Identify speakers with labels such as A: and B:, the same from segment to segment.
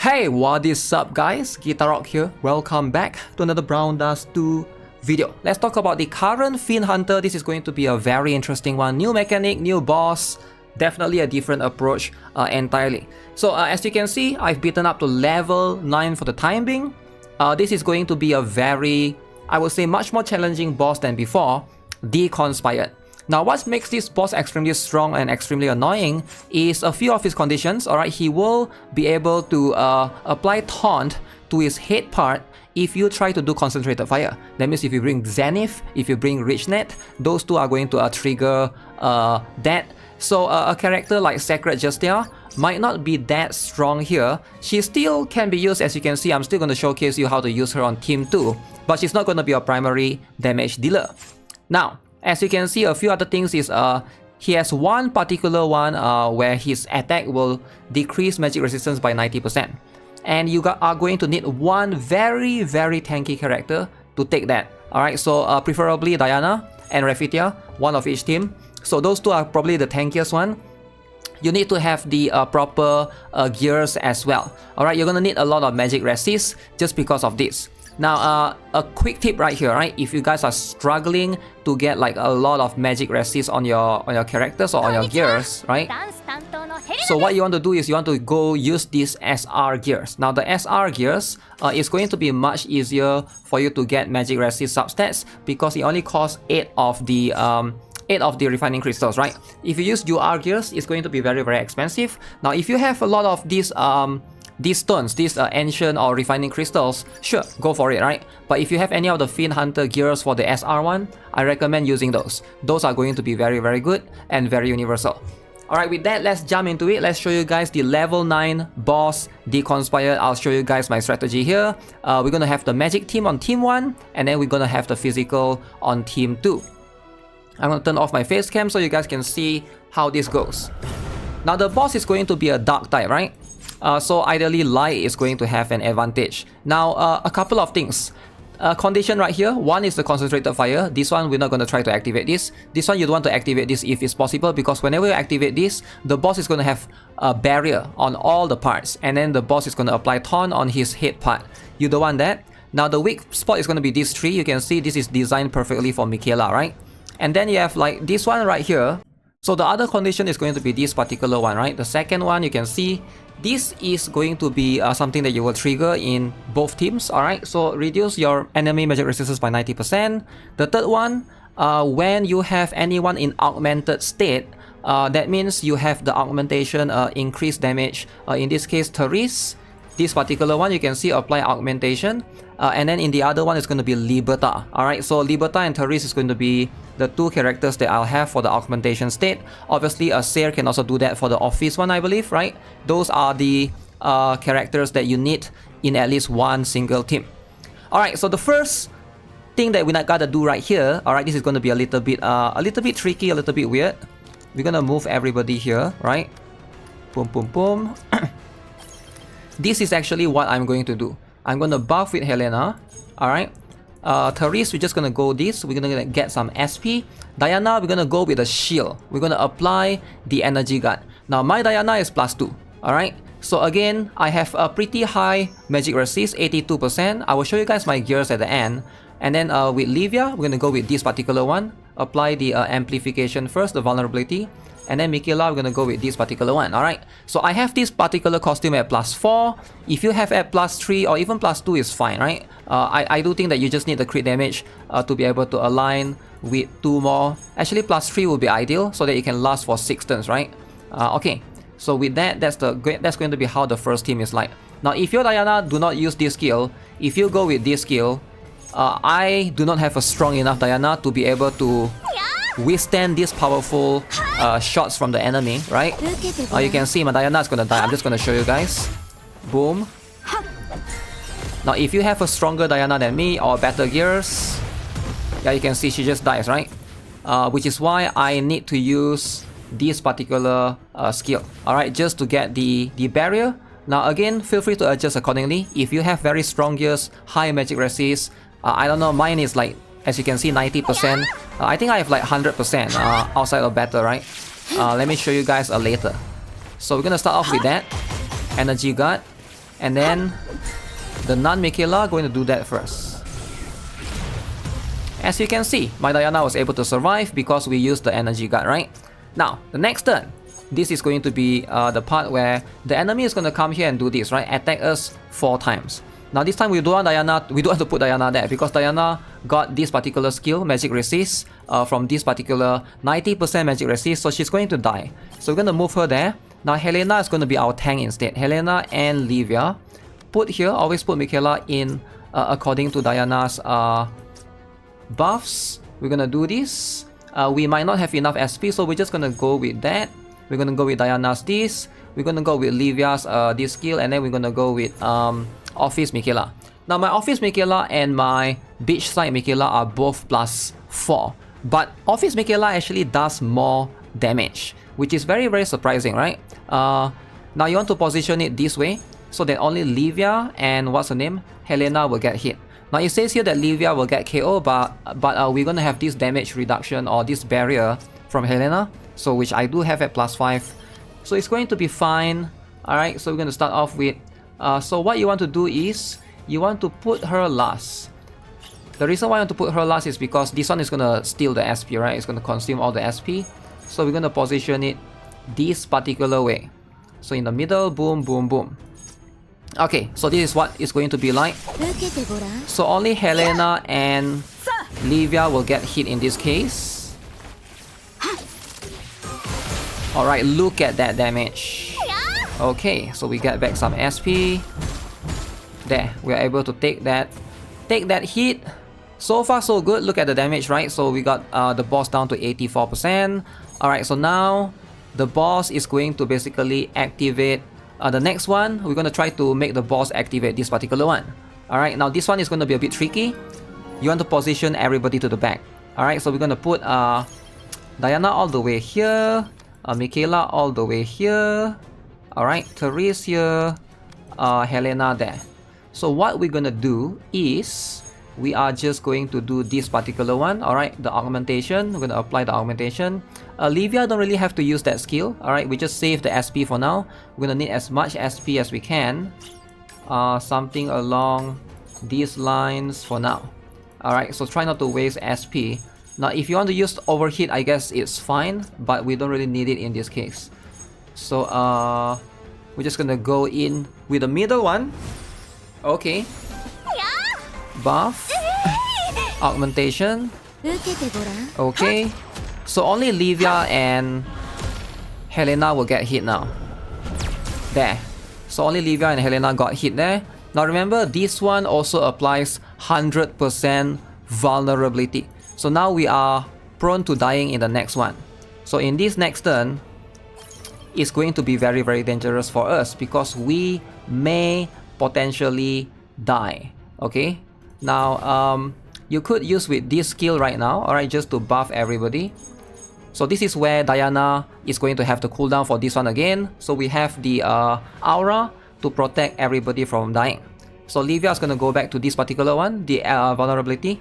A: Hey, what is up guys? GuitarRock here. Welcome back to another Brown Dust 2 video. Let's talk about the current Fiend Hunter. This is going to be a very interesting one. New mechanic, new boss. Definitely a different approach entirely. So as you can see, I've beaten up to level 9 for the time being. This is going to be a very, I would say, much more challenging boss than before, the Conspired. Now, what makes this boss extremely strong and extremely annoying is a few of his conditions. Alright, he will be able to apply taunt to his head part if you try to do concentrated fire. That means if you bring Zenith, if you bring Richnet, those two are going to trigger that. So a character like Sacred Justia might not be that strong here. She still can be used, as you can see. I'm still going to showcase you how to use her on Team 2, but she's not going to be a primary damage dealer. Now, as you can see, a few other things is he has one particular one where his attack will decrease magic resistance by 90%. And you are going to need one very tanky character to take that. Alright, so preferably Diana and Raphitia, one of each team. So those two are probably the tankiest one. You need to have the proper gears as well. Alright, you're gonna need a lot of magic resist just because of this. Now, a quick tip right here, right? If you guys are struggling to get like a lot of magic resist on your characters or on your gears, right? So what you want to do is you want to go use these SR gears. Now, the SR gears is going to be much easier for you to get magic resist substats because it only costs 8 of the refining crystals, right? If you use UR gears, it's going to be very expensive. Now, if you have a lot of these stones, these ancient or refining crystals, sure, go for it, right? But if you have any of the Fiend Hunter gears for the SR one, I recommend using those. Those are going to be very good and very universal. Alright, with that, let's jump into it. Let's show you guys the level 9 boss, the Conspired. I'll show you guys my strategy here. We're gonna have the magic team on team 1, and then we're gonna have the physical on team 2. I'm gonna turn off my face cam so you guys can see how this goes. Now, the boss is going to be a dark type, right? So ideally light is going to have an advantage. Now, a couple of things. Condition right here, one is the concentrated fire. This one we're not going to try to activate this. This one you don't want to activate this if it's possible, because whenever you activate this, the boss is going to have a barrier on all the parts, and then the boss is going to apply taunt on his head part. You don't want that. Now, the weak spot is going to be this tree. You can see this is designed perfectly for MICHAELA, right? And then you have like this one right here. So the other condition is going to be this particular one, right? The second one, you can see this is going to be something that you will trigger in both teams, alright? So reduce your enemy magic resistance by 90%. The third one, when you have anyone in augmented state, that means you have the augmentation increased damage. In this case, Therese. This particular one, you can see apply augmentation. And then in the other one, it's going to be Liberta. Alright, so Liberta and Therese is going to be the two characters that I'll have for the augmentation state. Obviously, a Seer can also do that for the office one, I believe, right? Those are the characters that you need in at least one single team. Alright, so the first thing that we gotta do right here, alright, this is going to be a little bit tricky, a little bit weird. We're gonna move everybody here, right? Boom. This is actually what I'm going to do. I'm going to buff with Helena. Alright. Therese, we're just going to go this. We're going to get some SP. Diana, we're going to go with a shield. We're going to apply the energy guard. Now, my Diana is +2. Alright. So again, I have a pretty high magic resist, 82%. I will show you guys my gears at the end. And then with Livia, we're going to go with this particular one. Apply the amplification first, the vulnerability. And then MICHAELA, we're going to go with this particular one. Alright, so I have this particular costume at +4. If you have at +3 or even +2 is fine, right? I do think that you just need the crit damage to be able to align with 2 more. Actually, +3 would be ideal so that it can last for 6 turns, right? Okay, so with that, that's going to be how the first team is like. Now, if your Diana do not use this skill, if you go with this skill, I do not have a strong enough Diana to be able to withstand these powerful shots from the enemy, right? You can see my Diana is gonna die. I'm just gonna show you guys. Boom. Now, if you have a stronger Diana than me or better gears, yeah, you can see she just dies, right? Which is why I need to use this particular skill, alright, just to get the barrier. Now, again, feel free to adjust accordingly. If you have very strong gears, high magic resist, I don't know, mine is like, as you can see, 90%. I think I have like 100% outside of battle, right? Let me show you guys later. So we're gonna start off with that. Energy guard. And then the non-Michaela going to do that first. As you can see, my Diana was able to survive because we used the energy guard, right? Now, the next turn, this is going to be the part where the enemy is going to come here and do this, right? Attack us 4 times. Now this time we don't want Diana, we don't have to put Diana there because Diana got this particular skill, Magic Resist, from this particular 90% Magic Resist, so she's going to die. So we're going to move her there. Now Helena is going to be our tank instead. Helena and Livia. Put here, always put Michaela in according to Diana's buffs. We're going to do this. We might not have enough SP, so we're just going to go with that. We're going to go with Diana's this. We're going to go with Livia's this skill, and then we're going to go with Office Michaela. Now my Office Michaela and my Beachside Michaela are both +4, but Office Michaela actually does more damage, which is very, very surprising, right? Now you want to position it this way so that only Livia and what's her name, Helena, will get hit. Now it says here that Livia will get KO, but we're gonna have this damage reduction or this barrier from Helena, so which I do have at +5, so it's going to be fine. Alright, so we're going to start off with so what you want to do is you want to put her last. The reason why I want to put her last is because this one is going to steal the SP, right? It's going to consume all the SP. So we're going to position it this particular way. So in the middle, boom, boom, boom. Okay, so this is what it's going to be like. So only Helena and Livia will get hit in this case. Alright, look at that damage. Okay, so we get back some SP. There, we are able to take that hit. So far so good. Look at the damage, right? So we got the boss down to 84%. Alright, so now the boss is going to basically activate the next one. We're going to try to make the boss activate this particular one. Alright, now this one is going to be a bit tricky. You want to position everybody to the back. Alright, so we're going to put Diana all the way here, Michaela all the way here. Alright, Therese here, Helena there. So what we're gonna do is we are just going to do this particular one. Alright, the augmentation. We're gonna apply the augmentation. Livia don't really have to use that skill. Alright, we just save the SP for now. We're gonna need as much SP as we can. Something along these lines for now. Alright, so try not to waste SP. Now if you want to use overheat, I guess it's fine, but we don't really need it in this case. So we're just gonna go in with the middle one. Okay. Buff. Augmentation. Okay. So only Livia and Helena will get hit now. There. So only Livia and Helena got hit there. Now remember, this one also applies 100% vulnerability. So now we are prone to dying in the next one. So in this next turn, it's going to be very, very dangerous for us because we may potentially die. Okay, now you could use with this skill right now, alright, just to buff everybody. So this is where Diana is going to have the cooldown for this one again. So we have the aura to protect everybody from dying. So Livia is going to go back to this particular one, the vulnerability.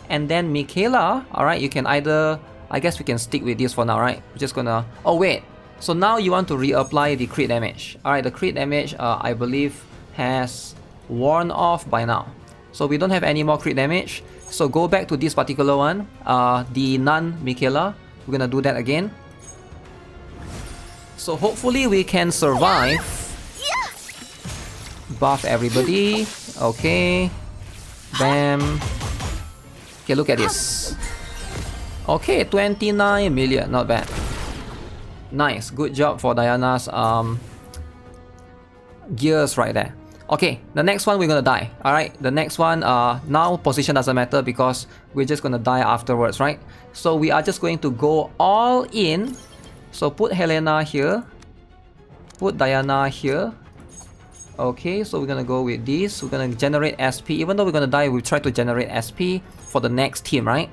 A: And then Michaela, alright, you can either, I guess we can stick with this for now, right? We're just gonna, oh wait. So now you want to reapply the crit damage. Alright, the crit damage I believe has worn off by now. So we don't have any more crit damage. So go back to this particular one, the non-Michaela. We're gonna do that again. So hopefully we can survive. Buff everybody. Okay. Bam. Okay, look at this. Okay, 29 million, not bad. Nice, good job for Diana's gears right there. Okay, the next one we're gonna die. Alright, the next one, now position doesn't matter because we're just gonna die afterwards, right? So we are just going to go all in. So put Helena here. Put Diana here. Okay, so we're gonna go with this. We're gonna generate SP. Even though we're gonna die, we'll try to generate SP for the next team, right?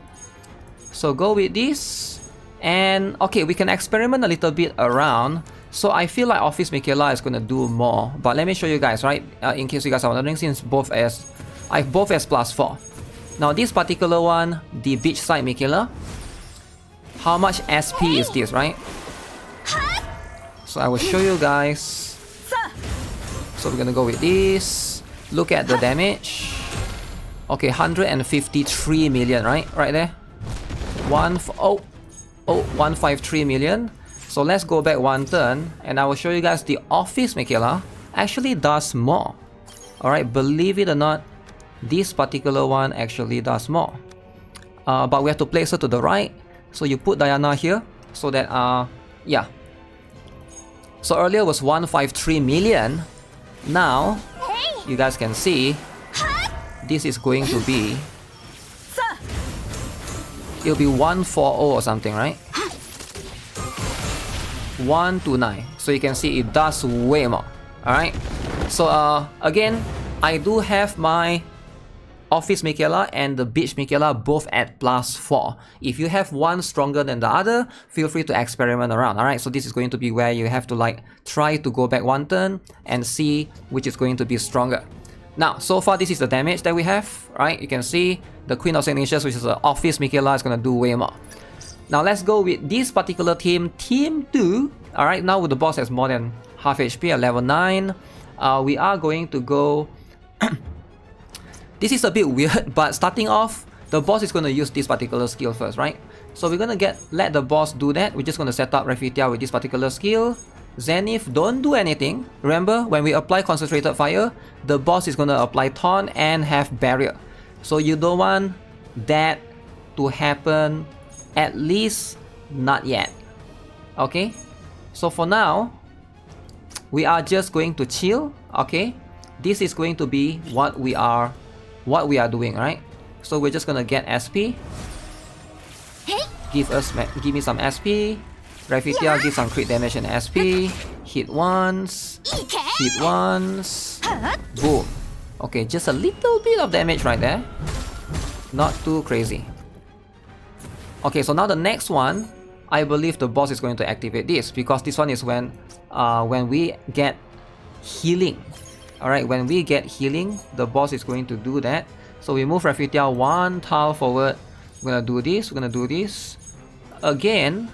A: So go with this. And okay, we can experiment a little bit around. So I feel like Office Michaela is gonna do more. But let me show you guys, right? In case you guys are wondering, since I have both as +4. Now this particular one, the Beachside Michaela, how much SP is this, right? So I will show you guys. So we're gonna go with this. Look at the damage. Okay, 153 million, right? Right there. 153 million. So let's go back one turn, and I will show you guys the Office MICHAELA actually does more. Alright, believe it or not, this particular one actually does more. But we have to place her to the right. So you put Diana here, so that, yeah. So earlier was 153 million. Now, you guys can see, this is going to be... It'll be 140 or something, right? 129. So you can see it does way more. Alright. So again, I do have my Office MICHAELA and the Beach MICHAELA both at +4. If you have one stronger than the other, feel free to experiment around. Alright, so this is going to be where you have to like try to go back one turn and see which is going to be stronger. Now, so far this is the damage that we have, right? You can see the Queen of Signatures, which is the Office MICHAELA, is going to do way more. Now let's go with this particular team, Team 2. Alright, now the boss has more than half HP at level 9. We are going to go... This is a bit weird, but starting off, the boss is going to use this particular skill first, right? So we're going to let the boss do that. We're just going to set up Rafitia with this particular skill. Zenith, don't do anything. Remember, when we apply Concentrated Fire, the boss is going to apply Taunt and have Barrier. So you don't want that to happen, at least not yet. Okay? So for now, we are just going to chill, okay? This is going to be what we are doing, right? So we're just gonna get SP. Give me some SP. Rafitia, give some crit damage and SP. Hit once. Hit once. Boom. Okay, just a little bit of damage right there. Not too crazy. Okay, so now the next one, I believe the boss is going to activate this, because this one is when we get healing. Alright, when we get healing, the boss is going to do that. So we move Rafitia one tile forward. We're gonna do this, we're gonna do this. Again,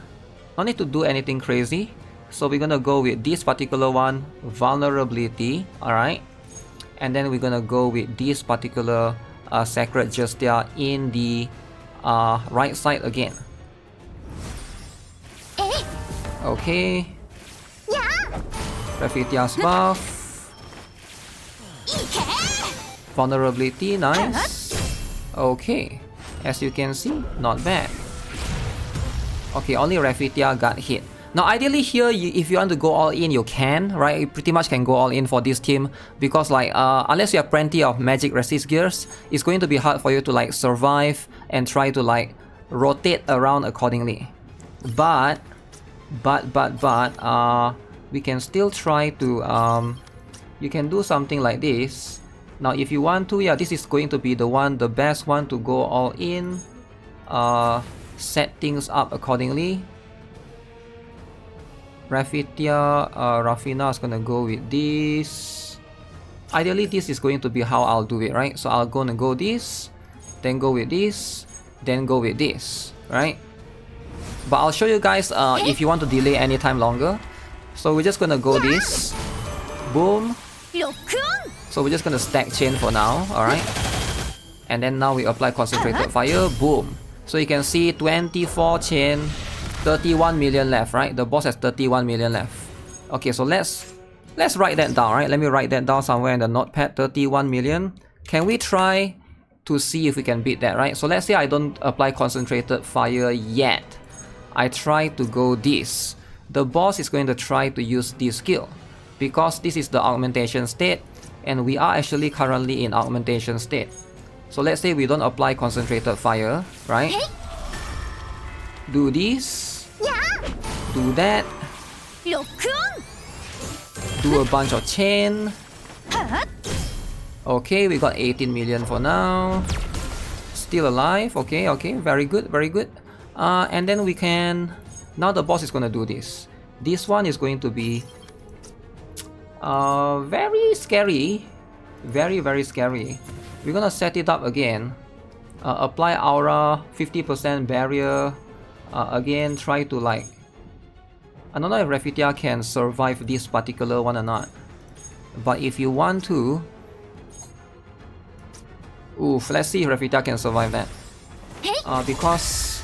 A: not need to do anything crazy. So we're gonna go with this particular one, Vulnerability. Alright. And then we're gonna go with this particular Sacred Justia in the right side again. Okay. Rafitia's buff. Vulnerability, nice. Okay, as you can see, not bad. Okay, only Rafitia got hit. Now ideally here, if you want to go all in, you can, right? You pretty much can go all in for this team, because like unless you have plenty of magic resist gears, it's going to be hard for you to like survive and try to like rotate around accordingly. But we can still try to you can do something like this. Now if you want to, yeah, this is going to be the best one to go all in. Set things up accordingly. Rafitia, Rafina is gonna go with this. Ideally this is going to be how I'll do it, right? So I'm gonna go this, then go with this, then go with this, right? But I'll show you guys if you want to delay any time longer. So we're just gonna go this. Boom. So we're just gonna stack chain for now, alright? And then now we apply Concentrated Fire, boom. So you can see 24 chain, 31 million left, right? The boss has 31 million left. Okay, so let's write that down, right? Let me write that down somewhere in the notepad, 31 million. Can we try to see if we can beat that, right? So let's say I don't apply Concentrated Fire yet. I try to go this. The boss is going to try to use this skill, because this is the augmentation state, and we are actually currently in augmentation state. So let's say we don't apply Concentrated Fire, right? Do this. Do that. Do a bunch of chain. Okay, we got 18 million for now. Still alive. Okay, okay, very good, very good. And then we can... Now the boss is going to do this. This one is going to be very scary. Very, very scary. We're going to set it up again. Apply Aura, 50% barrier. Again, try to like... I don't know if Rafitia can survive this particular one or not. But if you want to... Oof, let's see if Rafita can survive that. Because...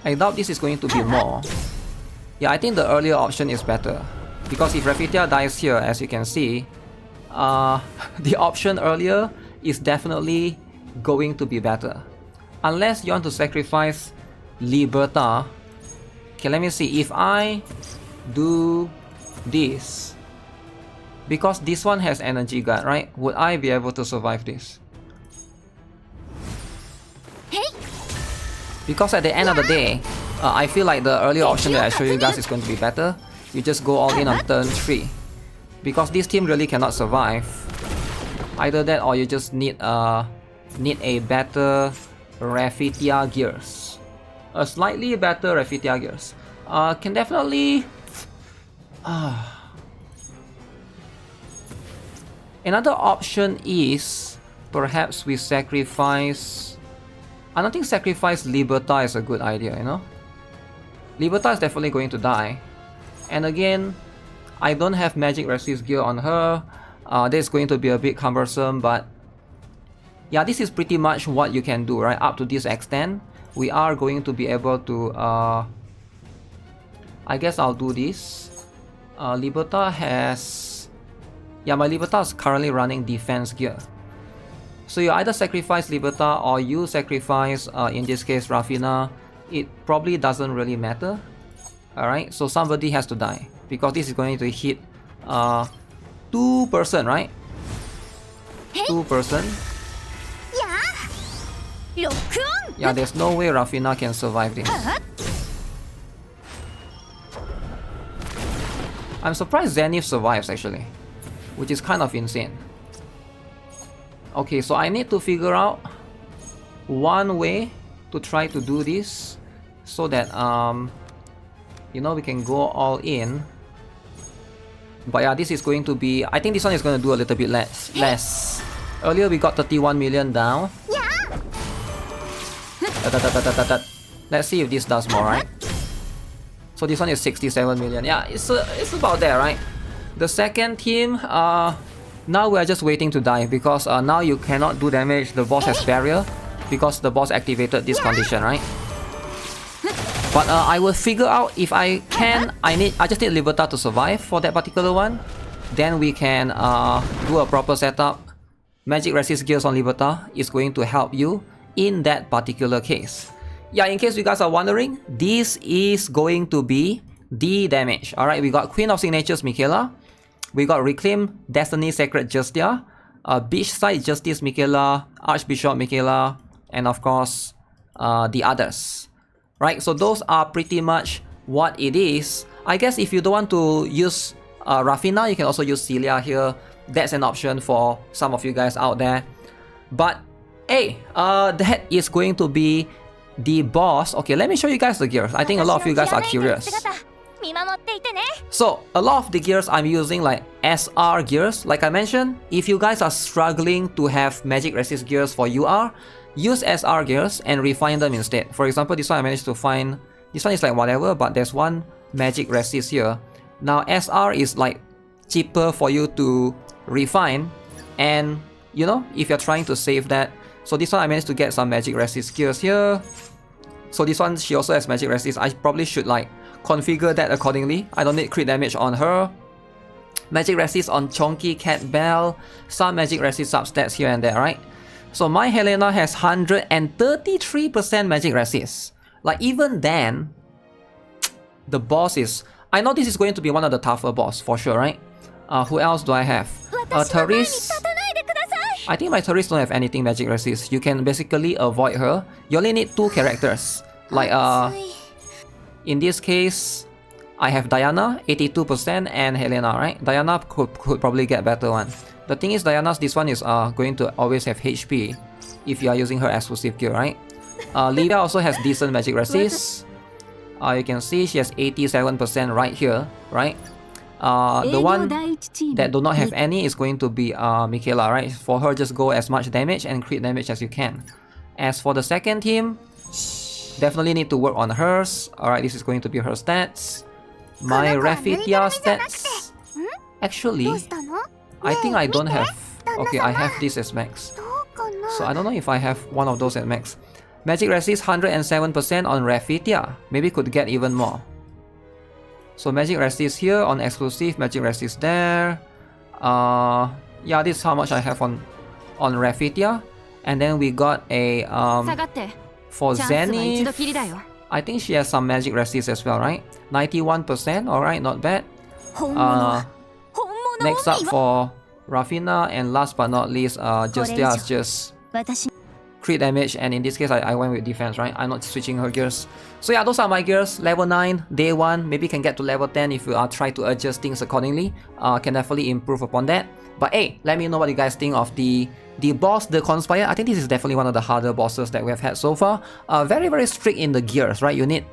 A: I doubt this is going to be more. Yeah, I think the earlier option is better. Because if Rafita dies here, as you can see, the option earlier is definitely going to be better. Unless you want to sacrifice Liberta. Okay, let me see. If I do this, because this one has energy guard, right? Would I be able to survive this? Because at the end of the day, I feel like the earlier option that I show you guys is going to be better. You just go all in on turn 3. Because this team really cannot survive. Either that or you just need a better Rafitia gears. A slightly better Rafitia gears. Can definitely... Another option is perhaps we sacrifice... I don't think sacrifice Liberta is a good idea, you know? Liberta is definitely going to die. And again, I don't have magic resist gear on her. This is going to be a bit cumbersome, but... Yeah, this is pretty much what you can do, right? Up to this extent, we are going to be able to... I guess I'll do this. Liberta has... Yeah, my Liberta is currently running defense gear. So you either sacrifice Liberta or you sacrifice, in this case, Rafina. It probably doesn't really matter. Alright, so somebody has to die. Because this is going to hit 2 person, right? 2 person. Yeah, there's no way Rafina can survive this. I'm surprised Zenith survives actually, which is kind of insane. Okay, so I need to figure out one way to try to do this so that you know, we can go all in. But yeah, this is going to be... I think this one is going to do a little bit less. Earlier we got 31 million down. Let's see if this does more, right? So this one is 67 million. Yeah, it's about there, right? The second team, now we are just waiting to die because now you cannot do damage. The boss has barrier because the boss activated this condition, right? But I will figure out if I can. I just need Liberta to survive for that particular one. Then we can do a proper setup. Magic resist gears on Liberta is going to help you in that particular case. Yeah, in case you guys are wondering, this is going to be the damage. Alright, we got Queen of Signatures MICHAELA. We got Reclaim Destiny Sacred Justia, Beachside Justice MICHAELA, Archbishop MICHAELA, and of course, the others. Right, so those are pretty much what it is. I guess if you don't want to use Rafina, you can also use Celia here. That's an option for some of you guys out there. But hey, that is going to be the boss. Okay, let me show you guys the gears. I think a lot of you guys are curious. So, a lot of the gears I'm using like SR gears. Like I mentioned, if you guys are struggling to have magic resist gears for UR, use SR gears and refine them instead. For example, this one I managed to find. This one is like whatever, but there's one magic resist here. Now, SR is like cheaper for you to refine, and you know, if you're trying to save that. So this one I managed to get some magic resist gears here. So this one, she also has magic resist. I probably should like configure that accordingly. I don't need crit damage on her. Magic resist on Chonky Cat Bell. Some magic resist substats here and there, right? So my Helena has 133% magic resist. Like even then, the boss is... I know this is going to be one of the tougher boss for sure, right? Who else do I have? Therese. I think my Therese don't have anything magic resist. You can basically avoid her. You only need 2 characters. Like in this case, I have Diana, 82%, and Helena, right? Diana could probably get better one. The thing is, Diana's this one is going to always have HP if you are using her exclusive gear, right? Livia also has decent magic resist. You can see she has 87% right here, right? The one that do not have any is going to be MICHAELA, right? For her, just go as much damage and crit damage as you can. As for the second team, definitely need to work on hers. Alright, this is going to be her stats. My Raffetia stats. Actually, I think I don't have. Okay, I have this as max. So I don't know if I have one of those at max. Magic resist 107% on Raffetia. Maybe could get even more. So magic resist here on exclusive, magic resist there. Yeah, this is how much I have on Raffetia. And then we got a for Zenith. I think she has some magic resist as well, right? 91%, alright, not bad. Next up for Rafina, and last but not least, just crit damage, and in this case I went with defense, right? I'm not switching her gears. So yeah, those are my gears. Level 9, day 1, maybe can get to level 10 if you try to adjust things accordingly. Can definitely improve upon that. But hey, let me know what you guys think of the boss, the Conspired. I think this is definitely one of the harder bosses that we have had so far. Very, very strict in the gears, right? You need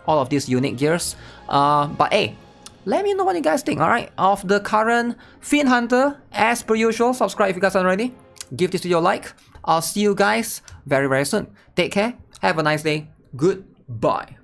A: all of these unique gears. But hey, let me know what you guys think, alright? Of the current Fiend Hunter, as per usual, subscribe if you guys aren't already. Give this video a like. I'll see you guys very, very soon. Take care. Have a nice day. Goodbye.